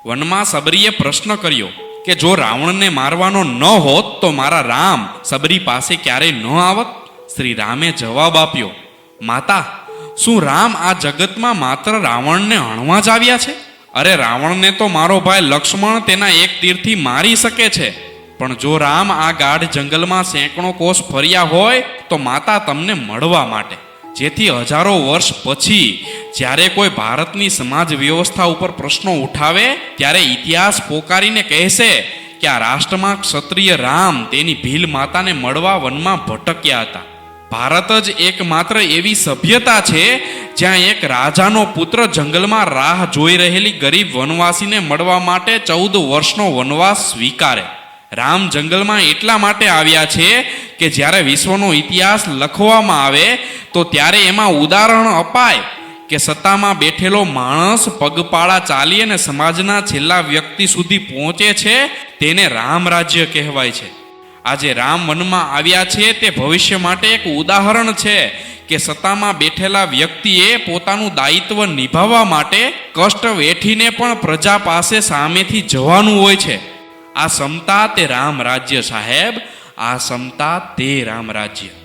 વનમાં સબરીએ પ્રશ્ન કર્યો કે જો રાવણને મારવાનો ન હોત તો મારા રામ સબરી પાસે ક્યારેય ન આવત? શ્રી રામે જવાબ આપ્યો, માતા, શું રામ આ જગતમાં માત્ર રાવણને હણવા જ આવ્યા છે? અરે રાવણને તો મારો ભાઈ લક્ષ્મણ તેના એક તીરથી મારી શકે છે, પણ જો રામ આ ગાઢ જંગલમાં સેંકડો કોસ ફર્યા હોય તો માતા તમને મળવા માટે, જેથી હજારો વર્ષ પછી જ્યારે કોઈ ભારતની સમાજ વ્યવસ્થા ઉપર પ્રશ્નો ઉઠાવે ત્યારે ઇતિહાસ પોકારીને કહેશે કે આ રાષ્ટ્રમાં ક્ષત્રિય રામ તેની ભીલ માતાને મળવા વનમાં ભટક્યા હતા. ભારત જ એકમાત્ર એવી સભ્યતા છે જ્યાં એક રાજાનો પુત્ર જંગલમાં રાહ જોઈ રહેલી ગરીબ વનવાસીને મળવા માટે 14 વર્ષનો વનવાસ સ્વીકારે. રામ જંગલમાં એટલા માટે આવ્યા છે કે જ્યારે વિશ્વનો ઇતિહાસ લખવામાં આવે તો ત્યારે એમાં ઉદાહરણ અપાય કે સત્તામાં બેઠેલો માણસ પગપાળા ચાલી અને સમાજના છેલ્લા વ્યક્તિ સુધી પહોંચે છે તેને રામ રાજ્ય કહેવાય છે. આજે રામ વનમાં આવ્યા છે તે ભવિષ્ય માટે એક ઉદાહરણ છે કે સત્તામાં બેઠેલા વ્યક્તિએ પોતાનું દાયિત્વ નિભાવવા માટે કષ્ટ વેઠીને પણ પ્રજા પાસે સામેથી જવાનું હોય છે. આ સમતા તે રામ રાજ્ય સાહેબ, આ સમતા તે રામ રાજ્ય.